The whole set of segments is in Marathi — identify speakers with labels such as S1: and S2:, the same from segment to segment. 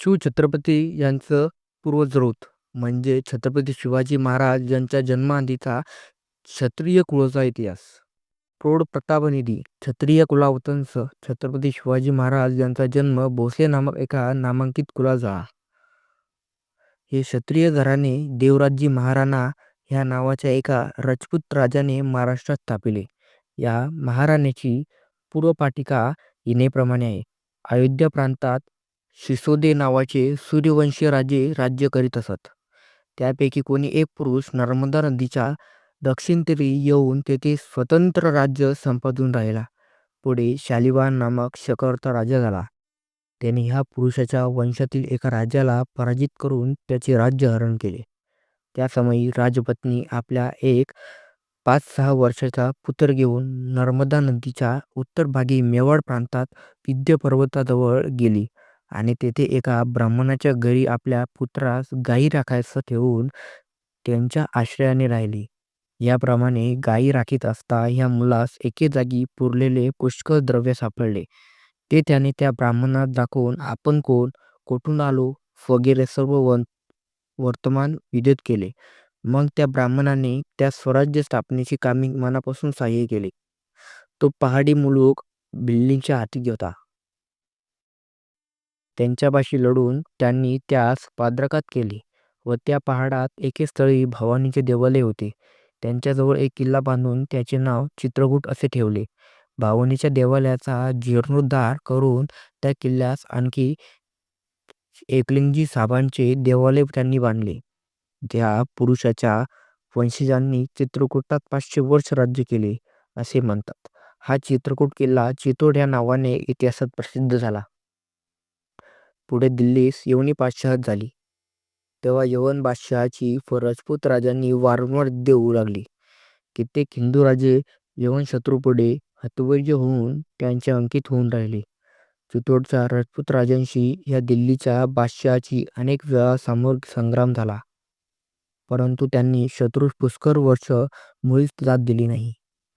S1: शिवछत्रपती यांचं पूर्वजरोत म्हणजे छत्रपती शिवाजी महाराज यांच्या जन्माआधीचा क्षत्रिय कुळाचा इतिहास. प्रौढ प्रतापनिधी क्षत्रिय कुलावतंस छत्रपती शिवाजी महाराज यांचा जन्म भोसले नामक एका नामांकित कुलात झाला. हे क्षत्रिय घराणे देवराजी महाराणा ह्या नावाच्या एका राजपूत राजाने महाराष्ट्रात स्थापिले. या महाराण्याची पूर्वपाठिका हिनेप्रमाणे आहे. अयोध्या प्रांतात सिसोदे नावाचे सूर्यवंशी राजे राज्य करीत असत. त्यापैकी कोणी एक पुरुष नर्मदा नदीच्या दक्षिण तीरी येऊन तेथे स्वतंत्र राज्य संपादून राहिला. पुढे शालिवाहन नामक शकर्ता राजा झाला. त्याने ह्या पुरुषाच्या वंशातील एका राजाला पराजित करून त्याचे राज्य हरण केले. त्या समयी राजपत्नी आपल्या एक 5-6 वर्षाचा पुत्र घेऊन नर्मदा नदीच्या उत्तर भागी मेवाड प्रांतात विंध्य पर्वताजवळ गेली आणि तेथे एका ब्राह्मणाच्या घरी आपल्या पुत्रास गायी राखायचं ठेवून त्यांच्या आश्रयाने राहिली. याप्रमाणे गायी राखीत असता ह्या मुलास एके जागी पुरलेले पुष्कळ द्रव्य सापडले. ते त्याने त्या ब्राह्मणास दाखवून आपण कोण, कोठून आलो वगैरे सर्व वर्तमान विदित केले. मग त्या ब्राह्मणाने त्या स्वराज्य स्थापनेची कामी मनापासून सहाय्य केले. तो पहाडी मुलूक बिल्लींच्या हाती होता. त्यांच्यापाशी लढून त्यांनी त्यास पादाक्रांत केले व त्या पहाडात एके स्थळी भवानीचे देवालय होते. त्यांच्याजवळ एक किल्ला बांधून त्याचे नाव चित्रकूट असे ठेवले. भवानीच्या देवालयाचा जीर्णोद्धार करून त्या किल्ल्यास आणखी एकलिंगी साहेबांचे देवालय त्यांनी बांधले. त्या पुरुषाच्या वंशजांनी चित्रकूटात 500 वर्ष राज्य केले असे म्हणतात. हा चित्रकूट किल्ला चितोड या नावाने इतिहासात प्रसिद्ध झाला. पुढे दिल्लीस यवनी बादशहात झाली. तेव्हा यवन बादशहाची राजपूत राजांनी वारंवार युद्धे होऊ लागली. कित्येक हिंदू राजे यवन शत्रूपुढे हतबल होऊन त्यांचे अंकित होऊन राहिले. चितोडच्या राजपूत राजांशी या दिल्लीच्या बादशहाची अनेक वेळा सामूहिक संग्राम झाला, परंतु त्यांनी शत्रूस पुष्कळ वर्ष मुळीच दाद दिली नाही.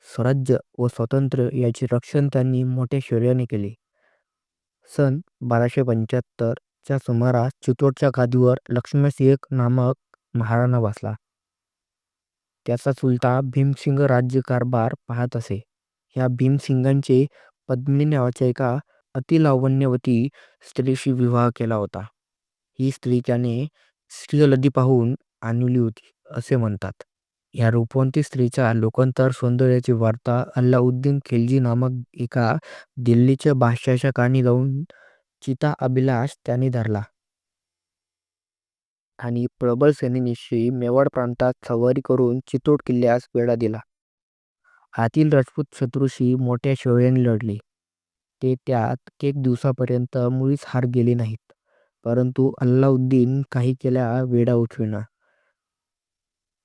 S1: स्वराज्य व स्वातंत्र्य याचे रक्षण त्यांनी मोठ्या शौर्याने केले. सन 1275 च्या सुमारास चितोडच्या गादीवर लक्ष्मणसिंह नामक महाराणा बसला. त्याचा चुलता भीमसिंग राज्यकारभार पाहत असे. ह्या भीमसिंगांचे पद्मिनी नावाच्या एका अतिलावण्यवती स्त्रीशी विवाह केला होता. ही स्त्री त्याने श्रीलदी पाहून आणली होती असे म्हणतात. या रूपवंती स्त्रीच्या लोकांतर सौंदर्याची वार्ता अल्लाउद्दीन खिलजी नामक एका दिल्लीच्या बादशहाच्या कानी जाऊन चिता अभिलाष त्याने धरला आणि प्रबळ सेनेनिशी मेवाड प्रांतात सवारी करून चितोड किल्ल्यास वेढा दिला. आतील राजपूत शत्रूशी मोठ्या शौर्याने लढले. ते त्यात एक दिवसापर्यंत मुळीच हार गेले नाहीत, परंतु अल्लाउद्दीन काही केल्या वेढा उठविना.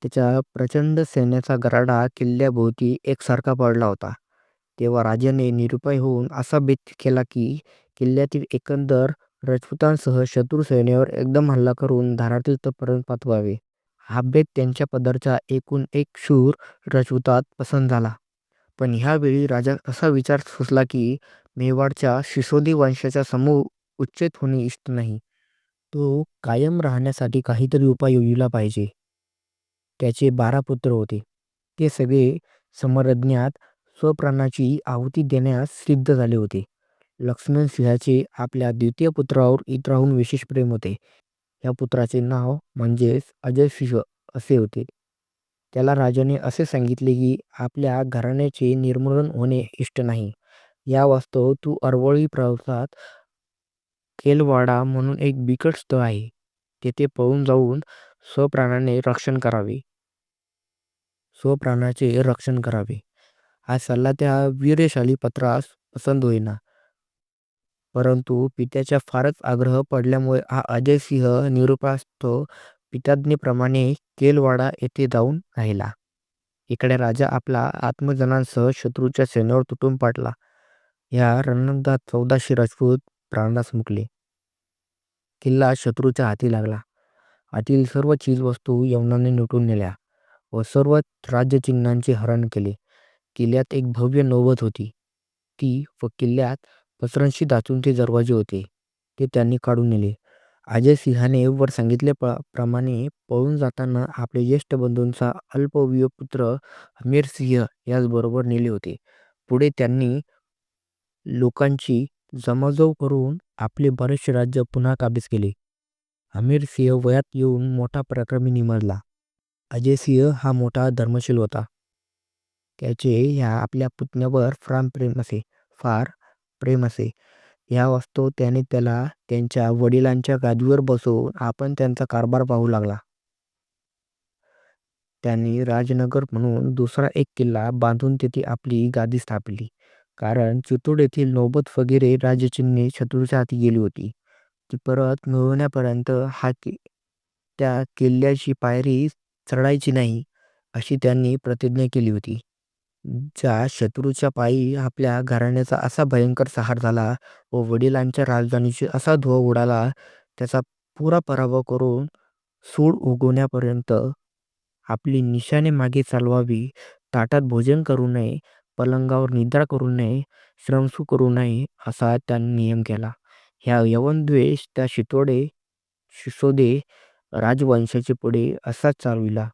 S1: त्याच्या प्रचंड सैन्याचा गराडा किल्ल्याभोवती एकसारखा पडला होता. तेव्हा राजाने निरुपाय होऊन असा बेत केला की किल्ल्यातील एकंदर राजपुतांसह शत्रू सैन्यावर एकदम हल्ला करून धारातीर्थपर्यंत पाठवावे. हा बेत त्यांच्या पदरचा एकूण एक शूर राजपुतात पसंत झाला. पण ह्यावेळी राजा असा विचार सुचला की मेवाडच्या सिसोदी वंशाचा समूह उच्चेत होणे इष्ट नाही. तो कायम राहण्यासाठी काहीतरी उपाय योजिला पाहिजे. त्याचे 12 पुत्र होते. ते सगळे समरज्ञात स्वप्राणाची आहुती देण्यास सिद्ध झाले होते. लक्ष्मणसिंहाचे आपल्या द्वितीय पुत्रावर इतराहून विशेष प्रेम होते. या पुत्राचे नाव म्हणजेच अजयसिंह असे होते. त्याला राजाने असे सांगितले की आपल्या घराण्याचे निर्मूलन होणे इष्ट नाही. या वास्तव तू अरवळी प्रांतात केलवाडा म्हणून एक बिकट स्थळ आहे, तेथे पळून जाऊन स्वप्राणाचे रक्षण करावे. हा सल्ला त्या वीरशाली पत्रास पसंत होईना, परंतु पित्याच्या फारच आग्रह पडल्यामुळे हा अजयसिंह निरुपायस्थ पिताज्ञेप्रमाणे केलवाडा येथे जाऊन राहिला. इकडे राजा आपला आत्मजनांसह शत्रूच्या सैन्यावर तुटून पडला. या रणयुद्धात 1400 राजपूत प्राणास मुकले. किल्ला शत्रूच्या हाती लागला. आतील सर्व चीजवस्तू यवनाने लुटून नेल्या व सर्व राज्यचिन्हांचे हरण केले. किल्ल्यात एक भव्य नौबत होती. ती व किल्ल्यात पसरणशी धातूंचे दरवाजे होते, ते त्यांनी काढून नेले अजय सिंहाने वर सांगितल्याप्रमाणे पळून जाताना आपले ज्येष्ठ बंधूंचा अल्पवयीन पुत्र हमीर सिंह याचबरोबर नेले होते. पुढे त्यांनी लोकांची जमावजमाव करून आपले बरेचसे राज्य पुन्हा काबीज केले. हमीर सिंह वयात येऊन मोठा पराक्रमी निमजला. अजय सिंह हा मोठा धर्मशील होता. त्याचे ह्या आपल्या पुतण्यावर फार प्रेम असे. या वास्तव त्याने त्याला त्यांच्या वडिलांच्या गादीवर बसवून आपण त्यांचा कारभार पाहू लागला. त्यांनी राजनगर म्हणून दुसरा एक किल्ला बांधून तिथे आपली गादी स्थापली. कारण चित्तूर येथील नौबत वगैरे राजचिन्हे शत्रूच्या हाती गेली होती. ती परत मिळवण्यापर्यंत त्या किल्ल्याची पायरी चढायची नाही, अशी त्यांनी प्रतिज्ञा केली होती. ज्या शत्रूच्या पायी आपल्या घराण्याचा असा भयंकर संहार झाला व वडिलांच्या राजधानीची असा धुव्वा उडाला, त्याचा पुरा पराभव करून सूड उगवण्यापर्यंत आपली निशाणे मागे चालवावी, ताटात भोजन करू नये, पलंगावर निद्रा करू नये, श्रमसू करू नये, असा त्यांनी नियम केला. ह्या यवनद्वेष त्या शिसोदे राजवंशाचे पुढे असाच चालविला.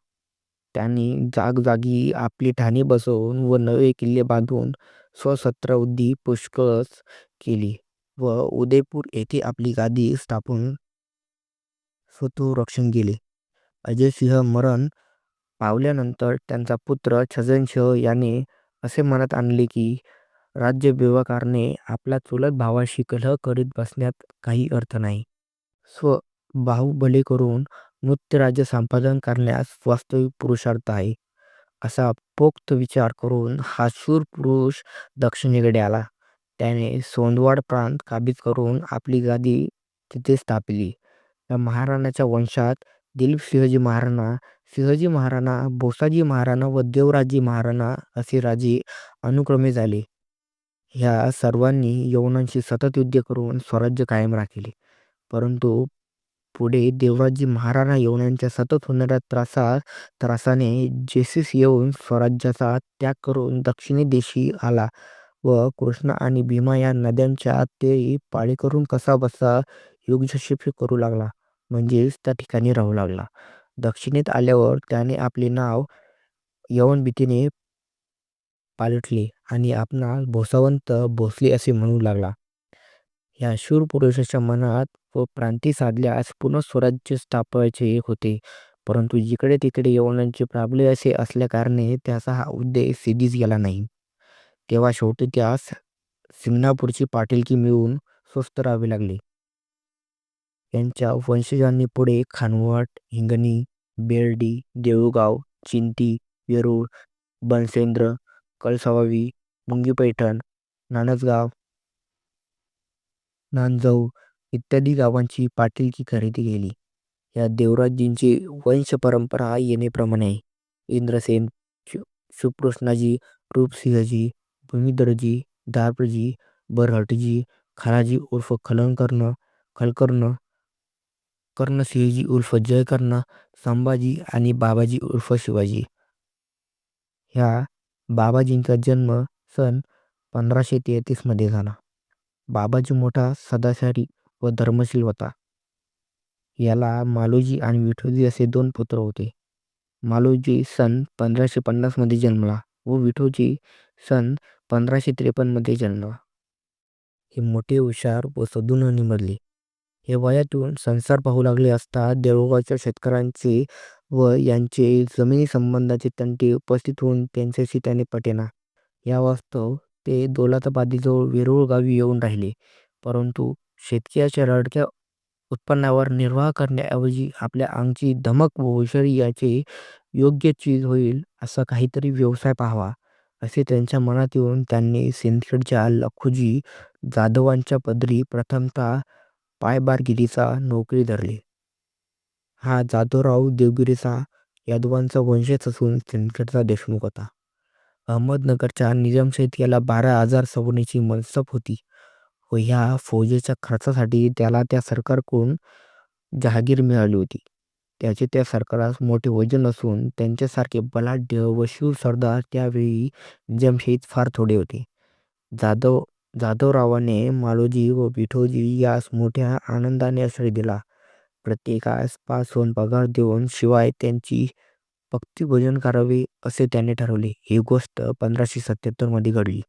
S1: त्यांनी जागजागी आपली ठाणी बसवून व नवे किल्ले बांधून स्वसहस्राब्दी पुष्कळच केली व उदयपूर येथे आपली गादी स्थापून स्वतः रक्षण केले. अजय सिंह मरण पावल्यानंतर त्यांचा पुत्र छजनसिंह याने असे मनात आणले की राज्य विभागाने आपल्या चुलत भावाशी कलह करीत बसण्यात काही अर्थ नाही. बाहुबली करून नृत्य राज्य संपादन करण्यास वास्तविक पुरुषार्थ आहे, असा पोक्त विचार करून हा शूर पुरुष दक्षिणेकडे आला. त्याने सोंदवाड प्रांत काबीज करून आपली गादी तिथे स्थापली. या महाराणाच्या वंशात दिलीपसिंहजी महाराणा, सिंहजी महाराणा, भोसाजी महाराणा व देवराजी महाराणा असे राजे अनुक्रमे झाले. ह्या सर्वांनी यवनांशी सतत युद्ध करून स्वराज्य कायम राखले. परंतु पुढे देवराजी महाराणा यवनांच्या सतत होणाऱ्या त्रासाने जेसीस येऊन स्वराज्याचा त्याग करून दक्षिणे देशी आला व कृष्णा आणि भीमा या नद्यांच्या ते पाळी करून कसा बसा युगशेष करू लागला, म्हणजेच त्या ठिकाणी राहू लागला. दक्षिणेत आल्यावर त्याने आपले नाव यवन भीतीने पालटले आणि आपणास भोसावंत भोसले असे म्हणू लागला. या शूर पुरुषाच्या मनात व प्रांती साधल्यास पुन्हा स्वराज्य स्थापायचे होते, परंतु जिकडे तिकडे यवनांचे प्राबल्य असे असल्याकारणे त्याचा हा उद्देश सिद्धीस गेला नाही. तेव्हा शेवटी त्यास सिमनापूरची पाटीलकी मिळून स्वस्थ राहावे लागले. यांच्या वंशजांनी पुढे खानवट, हिंगणी, बेर्डी, देऊळगाव, चिंती, वेरूळ, बनसेंद्र, कळसावावी, मुंगीपैठण, नानसगाव, नांदजऊ इत्यादी गावांची पाटीलकी खरेदी केली. या देवराजींची वंश परंपरा येण्याप्रमाणे आहे. इंद्रसेन, सुकृष्णाजी, रूपसिंहजी, भूमिधरजी, दारपजी, बरहटजी, खानाजी उर्फ खलकर्ण, कर्णसिंहजी उर्फ जयकर्ण, संभाजी आणि बाबाजी उर्फ शिवाजी. ह्या बाबाजींचा जन्म सन 1533 मध्ये झाला. बाबाजी मोठा सदाचारी व धर्मशील होता. याला मालोजी आणि विठोजी असे 2 पुत्र होते. मालोजी सन 1550 मध्ये जन्मला व विठोजी सन 1553 मध्ये जन्मला. हे मोठे हुशार व सद्गुण निमजले. हे वयातून संसार पाहू लागले असता देऊळगावच्या शेतकऱ्यांचे व यांचे जमिनी संबंधाचे तंटे उपस्थित होऊन त्यांच्याशी त्याने पटेना. या वास्तव ते दौलताबादीजवळ वेरूळ गावी येऊन राहिले. परंतु शेतकऱ्याच्या रडक्या उत्पन्नावर निर्वाह करण्याऐवजी आपल्या अंगची धमक व हुशारी याचे योग्य चीज होईल असा काहीतरी व्यवसाय पाहावा, असे त्यांच्या मनात येऊन त्यांनी सिंदखेडच्या लखुजी जाधवांच्या पदरी प्रथमतः पायबारगिरीचा नोकरी धरली. हा जाधवराव देवगिरीचा यादवांचा वंशज असून सिंदखेडचा देशमुख होता. अहमदनगरच्या निजामशाहीत याला 12,000 सवरण्याची मनसब होती व ह्या फौजेच्या खर्चासाठी त्याला त्या सरकारकडून जहागीर मिळाली होती. त्याचे त्या सरकारास मोठे वजन असून त्यांच्यासारखे बलाढ्य व शूर सरदार त्यावेळी निजामशाहीत फार थोडे होते. जाधवरावाने मालोजी व विठोजी यास मोठ्या आनंदाने आश्रय दिला. प्रत्येकास पासून पगार देऊन शिवाय त्यांची भक्तिभजन करावे असे त्याने ठरवले. ही गोष्ट 1577 मध्ये घडली.